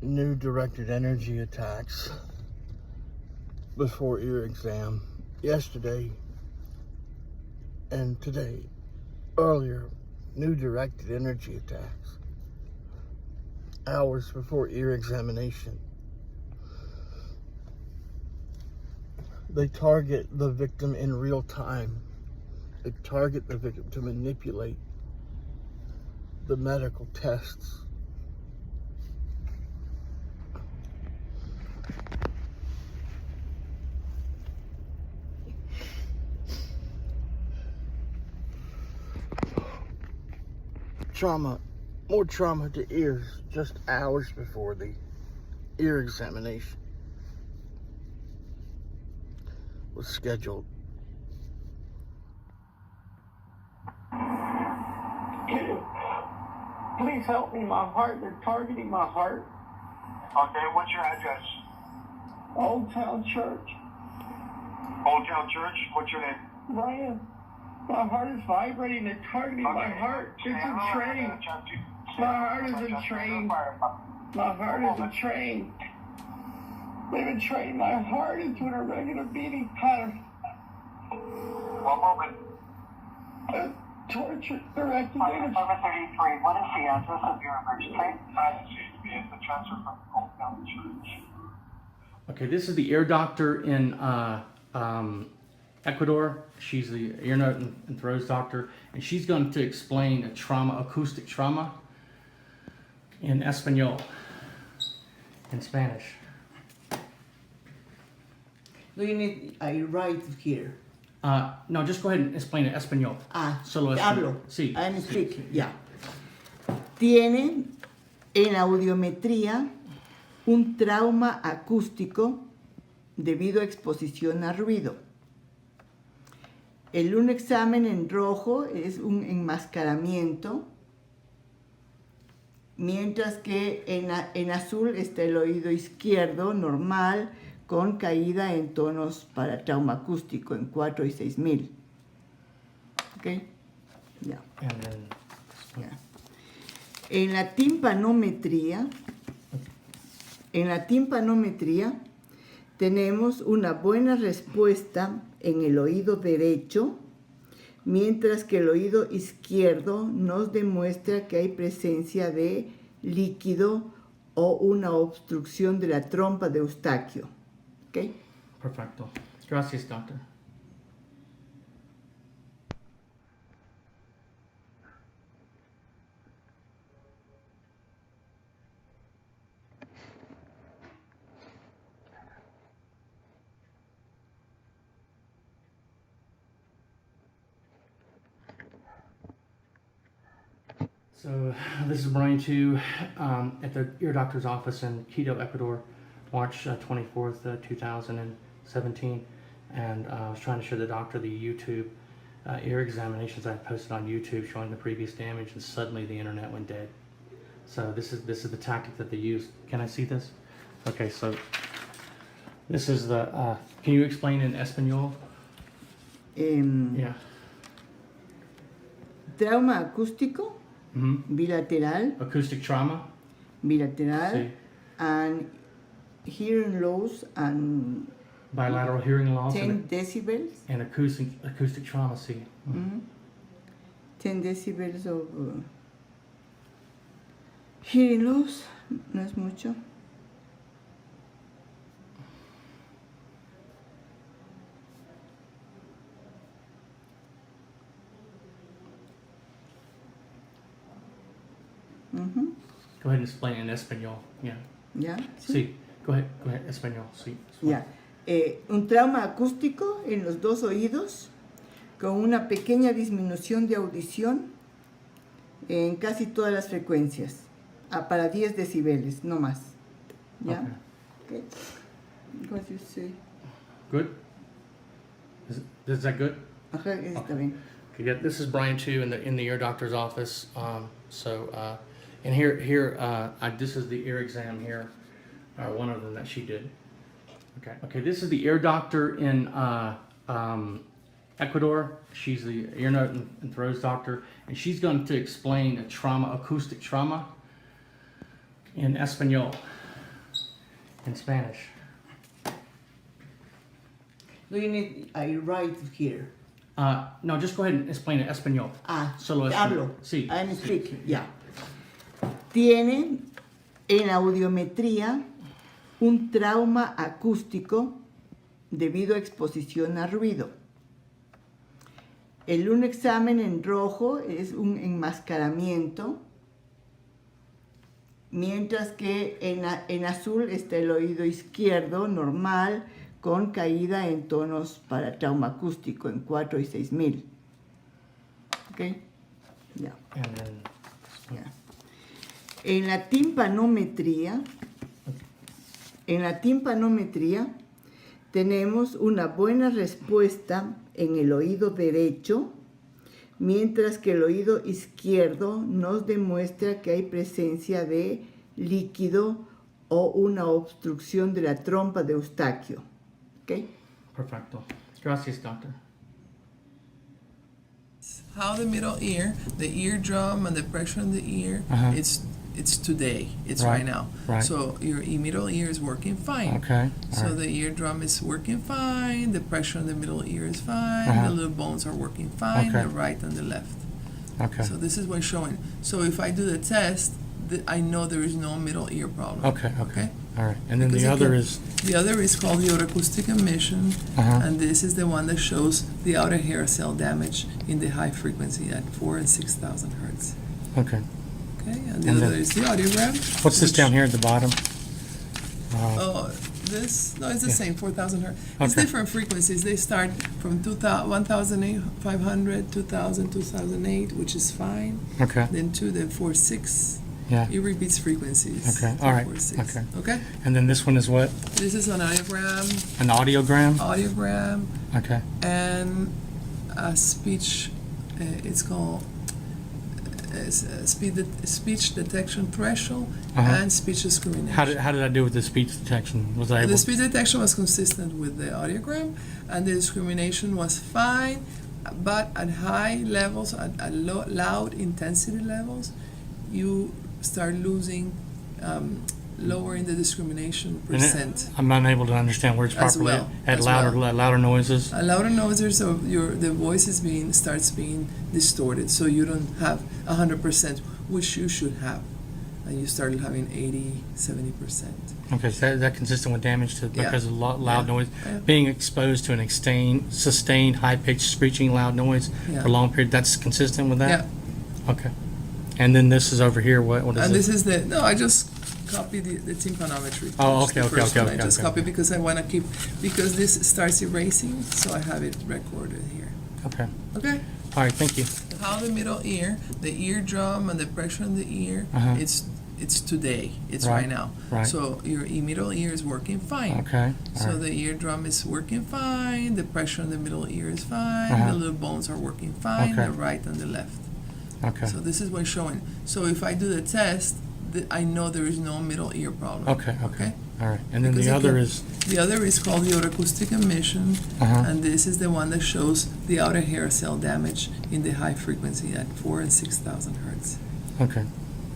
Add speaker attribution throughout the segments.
Speaker 1: new directed energy attacks before ear exam yesterday and today. Earlier, new directed energy attacks hours before ear examination. They target the victim in real time. They target the victim to manipulate the medical tests. Trauma, more trauma to ears just hours before the ear examination was scheduled.
Speaker 2: Please help me, my heart, they're targeting my heart.
Speaker 3: Okay, what's your address?
Speaker 2: Old Town Church.
Speaker 3: Old Town Church, what's your name?
Speaker 2: Ryan, my heart is vibrating, they're targeting my heart. It's in train. My heart is in train. My heart is in train. They've been training my heart into an irregular beating pattern.
Speaker 3: One moment.
Speaker 2: Torture, directed
Speaker 3: Number 33, what is the address of your emergency? Seems to be at the transfer from Old Town Church.
Speaker 4: Okay, this is the ear doctor in Ecuador. She's the ear, nose, and throat doctor, and she's going to explain a trauma, acoustic trauma, in Espanol, in Spanish.
Speaker 5: Do you need, I write here.
Speaker 4: No, just go ahead and explain it, Espanol. Solo
Speaker 5: Hablo.
Speaker 4: Sí.
Speaker 5: I'm speaking, yeah. Tiene en audiometría un trauma acústico debido a exposición a ruido. Un examen en rojo es un enmascaramiento, mientras que en azul está el oído izquierdo normal con caída en tonos para trauma acústico en 4 y 6000. ¿Ok? Ya.
Speaker 4: And then,
Speaker 5: Ya. En la timpanometría tenemos una buena respuesta en el oído derecho, mientras que el oído izquierdo nos demuestra que hay presencia de líquido o una obstrucción de la trompa de Eustaquio. ¿Ok?
Speaker 4: Perfecto. Gracias, doctor. So this is Brian too, at the ear doctor's office in Quito, Ecuador, March 24th, 2017. And I was trying to show the doctor the YouTube ear examinations I posted on YouTube showing the previous damage, and suddenly the internet went dead. So this is the tactic that they use. Can I see this? Okay, so this is the, can you explain in Espanol? Yeah.
Speaker 5: Trauma acústico,
Speaker 4: Mm-hmm.
Speaker 5: bilateral,
Speaker 4: Acoustic trauma.
Speaker 5: bilateral,
Speaker 4: Sí.
Speaker 5: and hearing loss and
Speaker 4: Bilateral hearing loss
Speaker 5: 10 decibels.
Speaker 4: and acoustic trauma, see.
Speaker 5: Mhm. 10 decibels of hearing loss, no es mucho. Mhm.
Speaker 4: Go ahead and explain in Espanol. Yeah.
Speaker 5: ¿Ya?
Speaker 4: Sí. Go ahead, Espanol, sí.
Speaker 5: Ya. Un trauma acústico en los dos oídos con una pequeña disminución de audición en casi todas las frecuencias, para 10 decibeles, no más. ¿Ya? Okay. What do you say?
Speaker 4: Good? Is that good?
Speaker 5: Ajá, está bien.
Speaker 4: Okay, yeah, this is Brian too in the ear doctor's office. And here, this is the ear exam here, one of them that she did. Okay, this is the ear doctor in Ecuador. She's the ear, nose, and throat doctor, and she's going to explain a trauma, acoustic trauma, in Espanol. in Spanish.
Speaker 5: Do you need, I write here.
Speaker 4: No, just go ahead and explain it español. Solo
Speaker 5: Hablo.
Speaker 4: Sí.
Speaker 5: I'm speaking, ya. Tiene en audiometría un trauma acústico debido a exposición a ruido. El un examen en rojo es un enmascaramiento, mientras que en azul está el oído izquierdo normal con caída en tonos para trauma acústico en 4 y 6000. ¿Ok? Ya.
Speaker 4: And then,
Speaker 5: Ya. En la timpanometría tenemos una buena respuesta en el oído derecho, mientras que el oído izquierdo nos demuestra que hay presencia de líquido o una obstrucción de la trompa de Eustaquio. ¿Ok?
Speaker 4: perfecto. Gracias, doctor.
Speaker 2: How the middle ear, the eardrum and the pressure in the ear, it's today. It's right now.
Speaker 4: Right.
Speaker 2: So your middle ear is working fine.
Speaker 4: Okay.
Speaker 2: So
Speaker 4: All right.
Speaker 2: the eardrum is working fine. The pressure in the middle ear is fine. The little bones are working fine.
Speaker 4: Okay.
Speaker 2: The right and the left.
Speaker 4: Okay.
Speaker 2: So this is what's showing. So if I do the test, I know there is no middle ear problem.
Speaker 4: Okay. All right. And then
Speaker 2: Because
Speaker 4: the
Speaker 2: it
Speaker 4: other
Speaker 2: can-
Speaker 4: is.
Speaker 2: The other is called the otoacoustic emission, and this is the one that shows the outer hair cell damage in the high frequency at 4,000 and 6,000 hertz.
Speaker 4: Okay.
Speaker 2: Okay, and the
Speaker 4: And
Speaker 2: other
Speaker 4: then-
Speaker 2: is the audiogram.
Speaker 4: What's this
Speaker 2: which-
Speaker 4: down here at the bottom?
Speaker 2: Oh, this, no, it's the
Speaker 4: Yeah.
Speaker 2: same, 4,000 hertz. It's
Speaker 4: Okay.
Speaker 2: different frequencies. They start from 1,500, 2,000, 2008, which is fine.
Speaker 4: Okay.
Speaker 2: Then 2, then 4, 6.
Speaker 4: Yeah.
Speaker 2: It repeats frequencies.
Speaker 4: Okay,
Speaker 2: 2,
Speaker 4: all right,
Speaker 2: 4, 6.
Speaker 4: okay.
Speaker 2: Okay?
Speaker 4: And then this one is what?
Speaker 2: This is an audiogram,
Speaker 4: An audiogram? Okay.
Speaker 2: and a speech, it's called speech detection threshold and speech discrimination.
Speaker 4: How did I do with the speech detection? Was I able?
Speaker 2: The speech detection was consistent with the audiogram, and the discrimination was fine, but at high levels, at loud intensity levels, you start losing, lowering the discrimination
Speaker 4: And
Speaker 2: percent.
Speaker 4: I'm not able to understand words
Speaker 2: As
Speaker 4: properly.
Speaker 2: well,
Speaker 4: At
Speaker 2: as
Speaker 4: louder noises.
Speaker 2: A louder noises, so the voice is starts being distorted, so you don't have 100%, which you should have, and you start having 80, 70%.
Speaker 4: Okay, so that consistent with damage to
Speaker 2: Yeah.
Speaker 4: because of loud
Speaker 2: Yeah.
Speaker 4: noise,
Speaker 2: Yeah.
Speaker 4: being exposed to an sustained high-pitched screeching loud noise
Speaker 2: Yeah.
Speaker 4: for a long period. That's consistent with that.
Speaker 2: Yeah,
Speaker 4: Okay. And then this is over here. What is
Speaker 2: and
Speaker 4: this?
Speaker 2: this is I just copied the tympanometry.
Speaker 4: Oh,
Speaker 2: Just the
Speaker 4: okay,
Speaker 2: first
Speaker 4: okay,
Speaker 2: one.
Speaker 4: okay,
Speaker 2: I just
Speaker 4: okay,
Speaker 2: copied
Speaker 4: okay.
Speaker 2: because I want to keep, because this starts erasing, so I have it recorded here.
Speaker 4: Okay.
Speaker 2: Okay?
Speaker 4: All right. Thank you.
Speaker 2: How the middle ear, the eardrum and the pressure in the ear, it's today. It's
Speaker 4: Right,
Speaker 2: right now.
Speaker 4: right.
Speaker 2: So your middle ear is working fine.
Speaker 4: Okay. All
Speaker 2: So
Speaker 4: right.
Speaker 2: the eardrum is working fine, the pressure in the middle ear is fine, the little bones are working fine,
Speaker 4: Okay.
Speaker 2: the right and the left.
Speaker 4: Okay.
Speaker 2: So this is what's showing. So if I do the test, I know there is no middle ear problem.
Speaker 4: Okay. All right. And then
Speaker 2: Because
Speaker 4: the
Speaker 2: it
Speaker 4: other
Speaker 2: can-
Speaker 4: is.
Speaker 2: The other is called the otoacoustic emission, and this is the one that shows the outer hair cell damage in the high frequency at 4,000 and 6,000 hertz.
Speaker 4: Okay.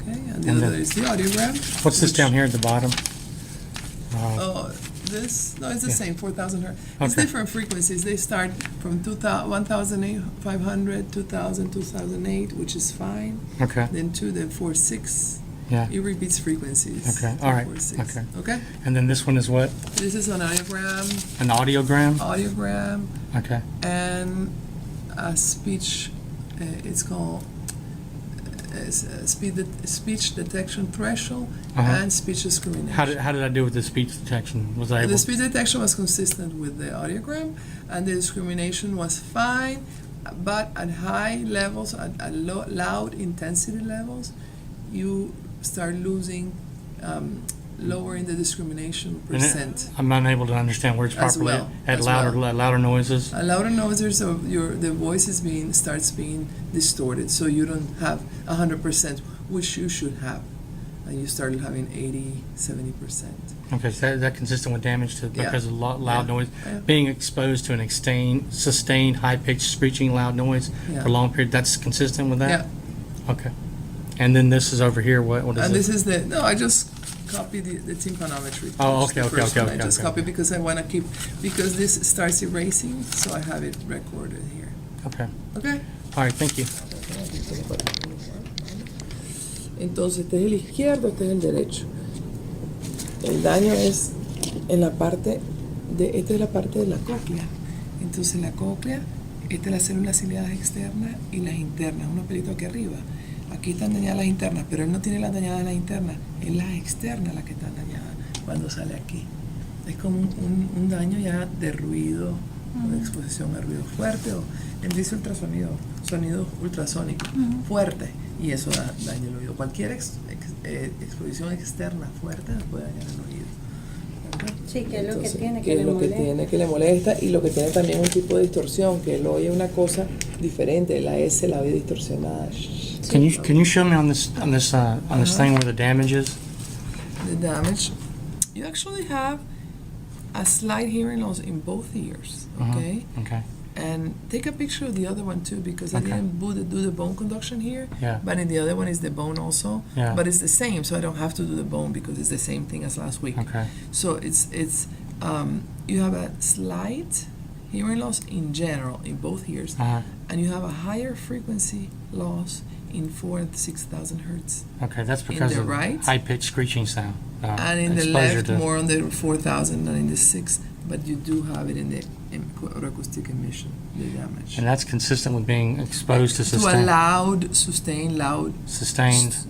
Speaker 2: Okay, and the
Speaker 4: And
Speaker 2: other
Speaker 4: then-
Speaker 2: is the audiogram.
Speaker 4: What's this
Speaker 2: which-
Speaker 4: down here at the bottom?
Speaker 2: Oh, this, no, it's the
Speaker 4: Yeah.
Speaker 2: same, 4,000 hertz. It's
Speaker 4: Okay.
Speaker 2: different frequencies. They start from 1,500, 2,000, 2008, which is fine.
Speaker 4: Okay.
Speaker 2: Then 2, then 4, 6.
Speaker 4: Yeah.
Speaker 2: It repeats frequencies.
Speaker 4: Okay,
Speaker 2: 2,
Speaker 4: all right,
Speaker 2: 4, 6.
Speaker 4: okay.
Speaker 2: Okay?
Speaker 4: And then this one is what?
Speaker 2: This is an audiogram,
Speaker 4: An audiogram? Okay.
Speaker 2: and a speech, it's called speech detection threshold and speech discrimination.
Speaker 4: How did I do with the speech detection? Was I able?
Speaker 2: The speech detection was consistent with the audiogram, and the discrimination was fine, but at high levels, at loud intensity levels, you start losing, lowering the discrimination
Speaker 4: And
Speaker 2: percent.
Speaker 4: I'm not able to understand words
Speaker 2: As
Speaker 4: properly.
Speaker 2: well,
Speaker 4: At
Speaker 2: as
Speaker 4: louder noises.
Speaker 2: A louder noises, so the voice is starts being distorted, so you don't have 100%, which you should have, and you start having 80, 70%.
Speaker 4: Okay, so that consistent with damage to
Speaker 2: Yeah.
Speaker 4: because of loud
Speaker 2: Yeah.
Speaker 4: noise,
Speaker 2: Yeah.
Speaker 4: being exposed to an sustained high-pitched screeching loud noise
Speaker 2: Yeah.
Speaker 4: for a long period. That's consistent with that.
Speaker 2: Yeah,
Speaker 4: Okay. And then this is over here. What is
Speaker 2: and
Speaker 4: this?
Speaker 2: this is I just
Speaker 6: copy the tympanometry.
Speaker 4: Oh,
Speaker 6: Just
Speaker 4: okay,
Speaker 6: the
Speaker 4: okay,
Speaker 6: first
Speaker 4: okay,
Speaker 6: one. I
Speaker 4: okay,
Speaker 6: just
Speaker 4: okay,
Speaker 6: copy
Speaker 4: okay.
Speaker 6: because I want to keep, because this starts erasing, so I have it recorded here.
Speaker 4: Okay.
Speaker 6: Okay.
Speaker 4: All right, thank you.
Speaker 6: Entonces, este es el izquierdo, este es el derecho. El daño es en la parte de, esta es la parte de la cóclea. Entonces la cóclea, esta es las células ciliadas externas y las internas, unos pelitos aquí arriba. Aquí están dañadas las internas, pero él no tiene las dañadas las internas, es las externas las que están dañadas cuando sale aquí. Es como un daño ya de ruido, o de exposición a ruido fuerte, o él dice ultrasonido, sonido ultrasónico, fuerte, y eso daña el oído. Cualquier exposición externa fuerte puede dañar el oído. ¿Verdad?
Speaker 7: Sí, que es lo que
Speaker 6: Entonces,
Speaker 7: tiene,
Speaker 6: ¿qué
Speaker 7: que
Speaker 6: es
Speaker 7: le
Speaker 6: lo que
Speaker 7: molesta?
Speaker 6: tiene que le molesta? Y lo que tiene también un tipo de distorsión, que él oye una cosa diferente, la S la oye distorsionada.
Speaker 4: Can you show me on this thing where the damage is?
Speaker 6: The damage, you actually have a slight hearing loss in both ears, okay?
Speaker 4: Okay.
Speaker 6: And take a picture of the other one too, because I
Speaker 4: Okay.
Speaker 6: didn't do the bone conduction here,
Speaker 4: Yeah.
Speaker 6: but in the other one is the bone also,
Speaker 4: Yeah.
Speaker 6: but it's the same, so I don't have to do the bone because it's the same thing as last week.
Speaker 4: Okay.
Speaker 6: So it's you have a slight hearing loss in general in both ears, and you have a higher frequency loss in 4,000 and 6,000 hertz.
Speaker 4: Okay, that's
Speaker 6: In
Speaker 4: because
Speaker 6: the
Speaker 4: of
Speaker 6: right,
Speaker 4: high-pitched screeching sound.
Speaker 6: and in the
Speaker 4: exposure
Speaker 6: left
Speaker 4: to-
Speaker 6: more on the 4,000 and in the 6, but you do have it in the acoustic emission, the damage.
Speaker 4: And that's consistent with being exposed to
Speaker 6: To a
Speaker 4: sustained
Speaker 6: loud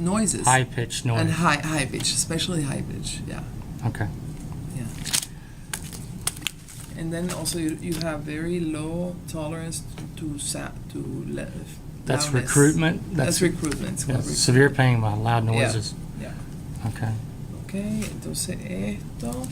Speaker 6: noises.
Speaker 4: high-pitched noise.
Speaker 6: And high pitch, especially high pitch, yeah.
Speaker 4: Okay.
Speaker 6: And then also you have very low tolerance to
Speaker 4: That's
Speaker 6: loudness.
Speaker 4: recruitment.
Speaker 6: That's recruitment. It's
Speaker 4: Yeah,
Speaker 6: called
Speaker 4: severe pain by loud noises.
Speaker 6: Yeah.
Speaker 4: Okay.
Speaker 6: Okay, entonces esto.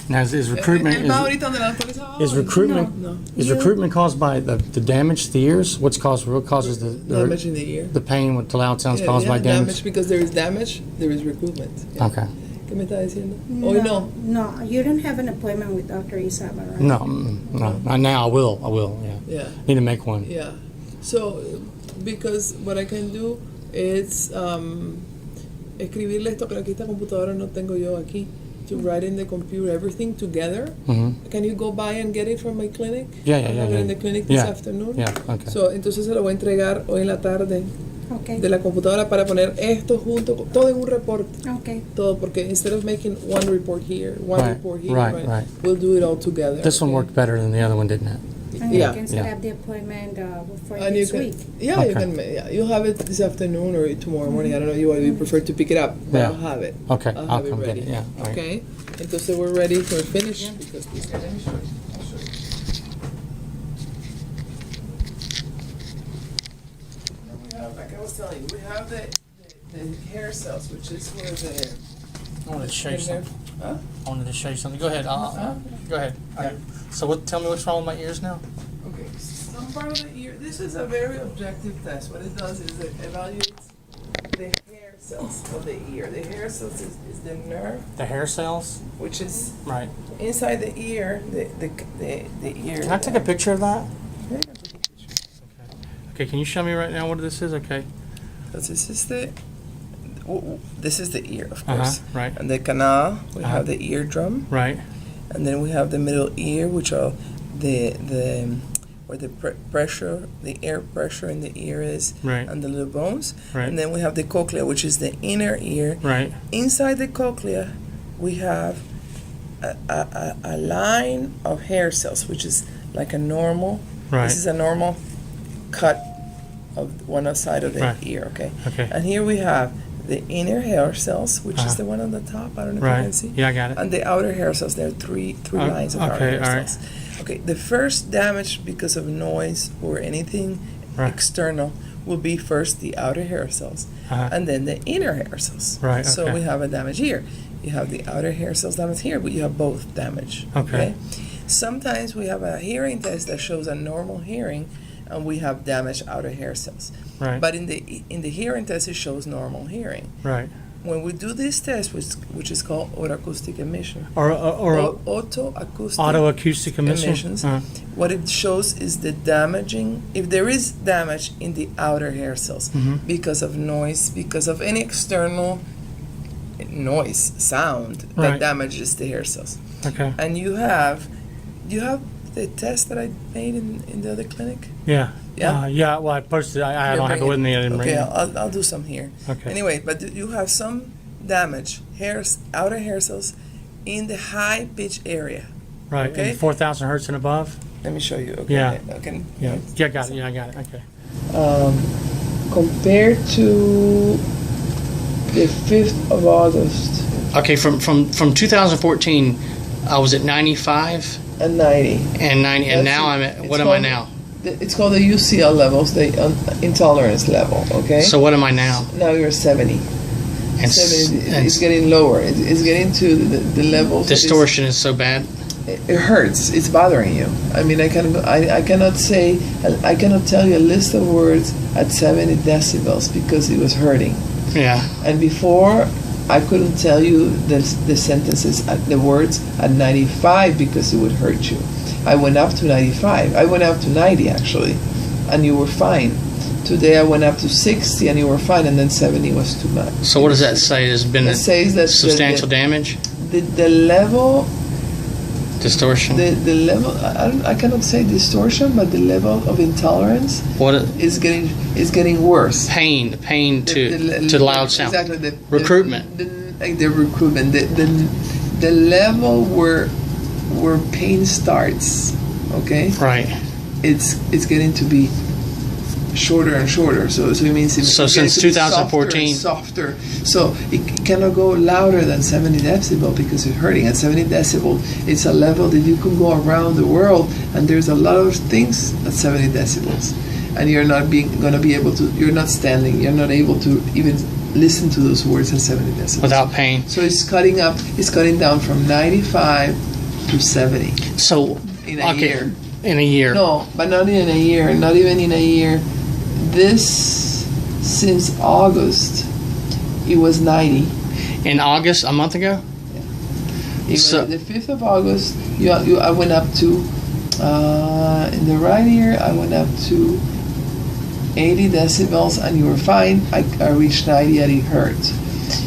Speaker 4: Now is recruitment
Speaker 6: Él va ahorita donde la doctora dice,
Speaker 4: is recruitment
Speaker 6: No.
Speaker 4: is recruitment caused by the damage to the ears? What causes the
Speaker 6: Damage in the ear.
Speaker 4: the pain with the loud sounds
Speaker 6: Yeah,
Speaker 4: caused by
Speaker 6: damage because there is damage, there is recruitment. Yeah.
Speaker 4: Okay.
Speaker 6: ¿Qué me está diciendo? Hoy no.
Speaker 7: No, you don't have an appointment with Dr. Isaba, right?
Speaker 4: No, Not now. I will. Yeah.
Speaker 6: Yeah.
Speaker 4: Need to make one.
Speaker 6: Yeah. So, because what I can do is escribirle esto, que aquí esta computadora no tengo yo aquí, to write in the computer everything together. Can you go by and get it from my clinic?
Speaker 4: Yeah.
Speaker 6: I have it in the clinic this afternoon.
Speaker 4: Yeah. Okay.
Speaker 6: So, entonces se lo voy a entregar hoy en la tarde
Speaker 7: Okay.
Speaker 6: de la computadora para poner esto junto, todo en un reporte.
Speaker 7: Okay.
Speaker 6: Todo, porque instead of making one report here, one
Speaker 4: Right,
Speaker 6: report here,
Speaker 4: right.
Speaker 6: we'll do it all together.
Speaker 4: This one
Speaker 6: okay?
Speaker 4: worked better than the other one, didn't it?
Speaker 7: And
Speaker 6: Yeah.
Speaker 7: you can set
Speaker 4: Yeah.
Speaker 7: up the appointment for
Speaker 6: And you
Speaker 7: next
Speaker 6: can,
Speaker 7: week.
Speaker 6: yeah, you
Speaker 4: Okay.
Speaker 6: can. Yeah, you'll have it this afternoon or tomorrow morning. I don't know. You prefer to pick it up, but
Speaker 4: Yeah.
Speaker 6: I'll have it.
Speaker 4: Okay,
Speaker 6: I'll
Speaker 4: I'll
Speaker 6: have it
Speaker 4: come get
Speaker 6: ready.
Speaker 4: it, yeah, all right.
Speaker 6: Okay. Entonces we're ready for finish because this. Let me show you. I'll show you. And we have, like I was telling you, we have the hair cells, which is where the.
Speaker 4: I wanted to show you
Speaker 6: in there-
Speaker 4: something.
Speaker 6: Huh?
Speaker 4: I wanted to show you something. Go ahead. Go ahead.
Speaker 6: Yeah.
Speaker 4: So tell me what's wrong with my ears now?
Speaker 6: Okay, some part of the ear. This is a very objective test. What it does is it evaluates the hair cells of the ear. The hair cells is the nerve,
Speaker 4: The hair cells?
Speaker 6: which is
Speaker 4: Right.
Speaker 6: inside the ear. The ear.
Speaker 4: Can I take a picture of that?
Speaker 6: Yeah, take a picture.
Speaker 4: Okay, can you show me right now what this is? Okay.
Speaker 6: Because this is the ear, of course.
Speaker 4: Right.
Speaker 6: And the canal, we have the eardrum,
Speaker 4: Right.
Speaker 6: and then we have the middle ear, which are where the pressure, the air pressure in the ear is,
Speaker 4: Right.
Speaker 6: and the little bones.
Speaker 4: Right.
Speaker 6: And then we have the cochlea, which is the inner ear.
Speaker 4: Right.
Speaker 6: Inside the cochlea, we have a line of hair cells, which is like a normal.
Speaker 4: Right.
Speaker 6: This is a normal cut of one side of the
Speaker 4: Right.
Speaker 6: ear, okay?
Speaker 4: Okay.
Speaker 6: And here we have the inner hair cells, which is the one on the top. I don't know if you can
Speaker 4: Right.
Speaker 6: see.
Speaker 4: Yeah, I got it.
Speaker 6: And the outer hair cells. There are three lines of outer
Speaker 4: okay,
Speaker 6: hair
Speaker 4: all right.
Speaker 6: cells. Okay, the first damage because of noise or anything
Speaker 4: Right.
Speaker 6: external will be first the outer hair cells and then the inner hair cells.
Speaker 4: Right,
Speaker 6: So
Speaker 4: okay.
Speaker 6: we have a damage here. You have the outer hair cells damage here, but you have both damage.
Speaker 4: Okay.
Speaker 6: Sometimes we have a hearing test that shows a normal hearing and we have damaged outer hair cells.
Speaker 4: Right.
Speaker 6: But in the hearing test, it shows normal hearing.
Speaker 4: Right.
Speaker 6: When we do this test, which is called autoacoustic emission,
Speaker 4: Or
Speaker 6: autoacoustic
Speaker 4: autoacoustic
Speaker 6: emissions,
Speaker 4: emission.
Speaker 6: what it shows is the damaging, if there is damage in the outer hair cells because of noise, because of any external noise, sound that
Speaker 4: Right.
Speaker 6: damages the hair cells.
Speaker 4: Okay.
Speaker 6: And you have the test that I made in the other clinic?
Speaker 4: Yeah.
Speaker 6: Yeah?
Speaker 4: Yeah. Well, I posted. I
Speaker 6: Yeah,
Speaker 4: don't have
Speaker 6: bring
Speaker 4: it with me. I didn't bring
Speaker 6: Okay,
Speaker 4: it.
Speaker 6: I'll do some here.
Speaker 4: Okay.
Speaker 6: Anyway, but you have some damage, outer hair cells, in the high pitch area.
Speaker 4: Right.
Speaker 6: Okay.
Speaker 4: And 4,000 hertz and above.
Speaker 6: Let me show you. Okay.
Speaker 4: Yeah.
Speaker 6: Okay.
Speaker 4: Yeah. Yeah. Got it. Yeah. I got it. Okay.
Speaker 6: Compared to the 5th of August
Speaker 4: Okay. From 2014, I was at 95
Speaker 6: and 90.
Speaker 4: and 90, and
Speaker 6: That's
Speaker 4: now
Speaker 6: it.
Speaker 4: I'm at.
Speaker 6: It's
Speaker 4: What am I
Speaker 6: called-
Speaker 4: now?
Speaker 6: It's called the UCL levels, the intolerance level. Okay.
Speaker 4: So what am I now?
Speaker 6: Now you're 70.
Speaker 4: And,
Speaker 6: 70.
Speaker 4: and
Speaker 6: It's getting lower. It's getting to the levels. that is-
Speaker 4: distortion is so bad.
Speaker 6: It hurts. It's bothering you. I mean, I cannot say. I cannot tell you a list of words at 70 decibels because it was hurting.
Speaker 4: Yeah.
Speaker 6: And before, I couldn't tell you the sentences, the words at 95 because it would hurt you. I went up to 95. I went up to 90 actually, and you were fine. Today I went up to 60 and you were fine, and then 70 was too much.
Speaker 4: So what does that say? There's been
Speaker 6: It says that
Speaker 4: substantial damage,
Speaker 6: the level.
Speaker 4: distortion.
Speaker 6: The level, I cannot say distortion, but the level of intolerance
Speaker 4: What
Speaker 6: is getting worse.
Speaker 4: pain to
Speaker 6: The
Speaker 4: loud sound.
Speaker 6: Exactly.
Speaker 4: Recruitment.
Speaker 6: The recruitment. The level where pain starts, okay?
Speaker 4: Right.
Speaker 6: It's getting to be shorter and shorter. So it means
Speaker 4: So
Speaker 6: it's
Speaker 4: since
Speaker 6: getting
Speaker 4: 2014.
Speaker 6: softer. So it cannot go louder than 70 decibel because it's hurting. At 70 decibel, it's a level that you can go around the world, and there's a lot of things at 70 decibels, and you're not going to be able to. You're not standing. You're not able to even listen to those words at 70 decibels
Speaker 4: Without pain.
Speaker 6: So it's cutting up. It's cutting down from 95 to 70
Speaker 4: So
Speaker 6: in a year.
Speaker 4: In a year.
Speaker 6: No, but not in a year. Not even in a year. This, since August, it was 90.
Speaker 4: In August, a month ago. So-
Speaker 6: The 5th of August, I went up to, in the right ear, I went up to 80 decibels, and you were fine. I reached 90 and it hurt.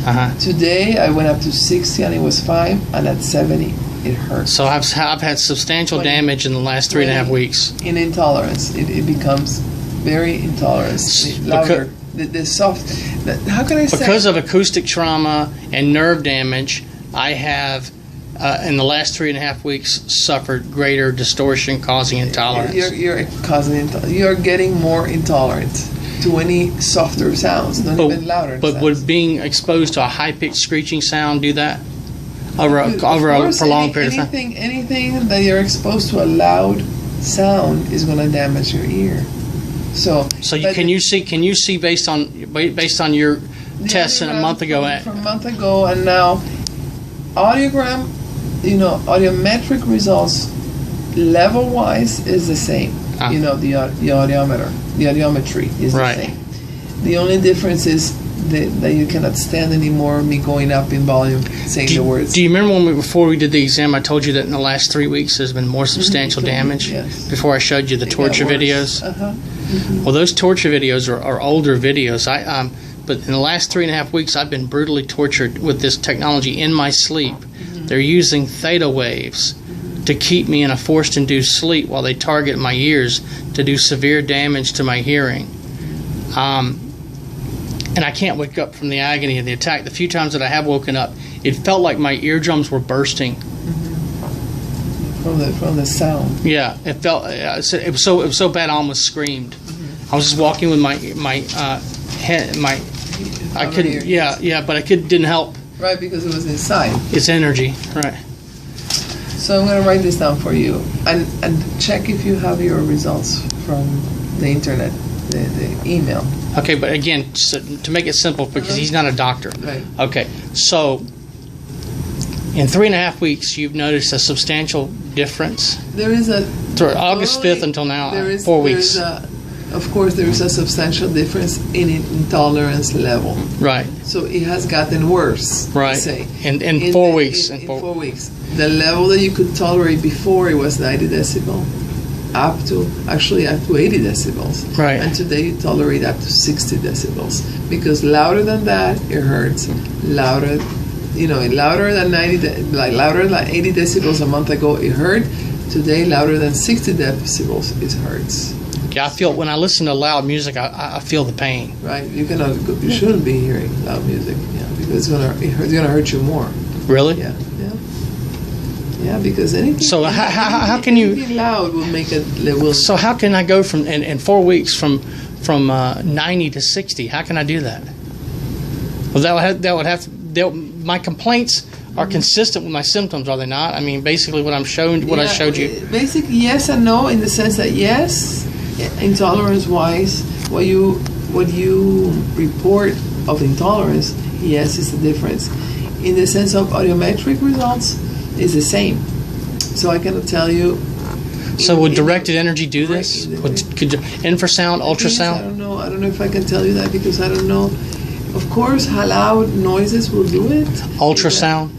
Speaker 4: Uh-huh.
Speaker 6: Today, I went up to 60 and it was fine, and at 70, it hurt.
Speaker 4: So I've had substantial
Speaker 6: 20
Speaker 4: damage in the last 3.5 weeks.
Speaker 6: In intolerance, it becomes very intolerant, louder. The soft. How can I say?
Speaker 4: Because of acoustic trauma and nerve damage, I have, in the last 3.5 weeks, suffered greater distortion causing intolerance.
Speaker 6: You're causing. You're getting more intolerant to any softer sounds, not even louder.
Speaker 4: But
Speaker 6: sounds.
Speaker 4: would being exposed to a high-pitched screeching sound do that over a
Speaker 6: Of course,
Speaker 4: prolonged period of time?
Speaker 6: Anything that you're exposed to a loud sound is going to damage your ear. So
Speaker 4: Can you see based on your tests in a month ago?
Speaker 6: From a month ago and now, audiogram, audiometric results level wise is the same.
Speaker 4: Ah.
Speaker 6: The audiometer, the audiometry is
Speaker 4: Right.
Speaker 6: the same. The only difference is that you cannot stand anymore me going up in volume saying the words.
Speaker 4: Do you remember before we did the exam, I told you that in the last 3 weeks there's been more substantial damage?
Speaker 6: Yes.
Speaker 4: Before I showed you the
Speaker 6: It got
Speaker 4: torture
Speaker 6: worse.
Speaker 4: videos?
Speaker 6: Uh-huh.
Speaker 4: Well, those torture videos are older videos. But in the last 3.5 weeks, I've been brutally tortured with this technology in my sleep. They're using theta waves to keep me in a forced-induced sleep while they target my ears to do severe damage to my hearing. And I can't wake up from the agony of the attack. The few times that I have woken up, it felt like my eardrums were bursting.
Speaker 6: From the sound.
Speaker 4: Yeah, it felt. It was so bad I almost screamed. I was just walking with my head, I couldn't. Yeah, but didn't help.
Speaker 6: Right, because it was inside.
Speaker 4: It's energy, right?
Speaker 6: So I'm going to write this down for you and check if you have your results from the internet, the email.
Speaker 4: Okay, but again, to make it simple, because he's not a doctor.
Speaker 6: Right.
Speaker 4: Okay, so in 3.5 weeks, you've noticed a substantial difference.
Speaker 6: There is a
Speaker 4: Through August 5th until now, 4 weeks.
Speaker 6: Of course, there is a substantial difference in intolerance level.
Speaker 4: Right.
Speaker 6: So it has gotten worse.
Speaker 4: Right.
Speaker 6: Say.
Speaker 4: In 4 weeks.
Speaker 6: In 4 weeks. The level that you could tolerate before, it was 90 decibel. Up to 80 decibels.
Speaker 4: Right.
Speaker 6: And today you tolerate up to 60 decibels. Because louder than that, it hurts. Louder louder than 80 decibels a month ago, it hurt. Today, louder than 60 decibels, it hurts.
Speaker 4: Yeah, I feel when I listen to loud music, I feel the pain.
Speaker 6: Right? You shouldn't be hearing loud music, because it's gonna hurt you more.
Speaker 4: Really?
Speaker 6: Yeah, because anything.
Speaker 4: So how can you?
Speaker 6: Anything loud will make it.
Speaker 4: So how can I go from in 4 weeks from 90 to 60? How can I do that? Well, that would have to. My complaints are consistent with my symptoms, are they not? I mean, basically what I showed you.
Speaker 6: Basically, yes and no, in the sense that yes, intolerance-wise, what you report of intolerance, yes, is the difference. In the sense of audiometric results, is the same. So I cannot tell you.
Speaker 4: So would directed energy do this? Could infrasound, ultrasound?
Speaker 6: I don't know if I can tell you that, because I don't know. Of course, how loud noises will do it.
Speaker 4: Ultrasound?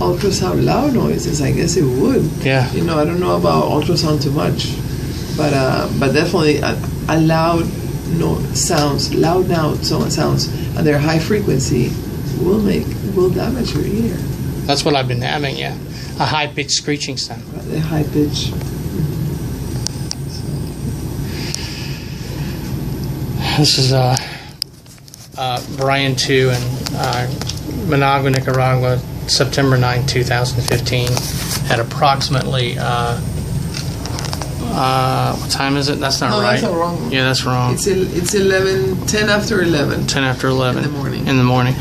Speaker 6: Ultrasound, loud noises, I guess it would.
Speaker 4: Yeah.
Speaker 6: I don't know about ultrasound too much, but definitely a loud sounds, and they're high frequency, will damage your ear.
Speaker 4: That's what I've been having, yeah. A high-pitched screeching sound.
Speaker 6: A high pitch.
Speaker 4: This is Brian 2 in Managua, Nicaragua, September 9, 2015, at approximately, what time is it? That's not right.
Speaker 6: That's not wrong.
Speaker 4: Yeah, that's wrong.
Speaker 6: It's 10 after 11.
Speaker 4: 10 after 11.
Speaker 6: In the morning.
Speaker 4: In the morning.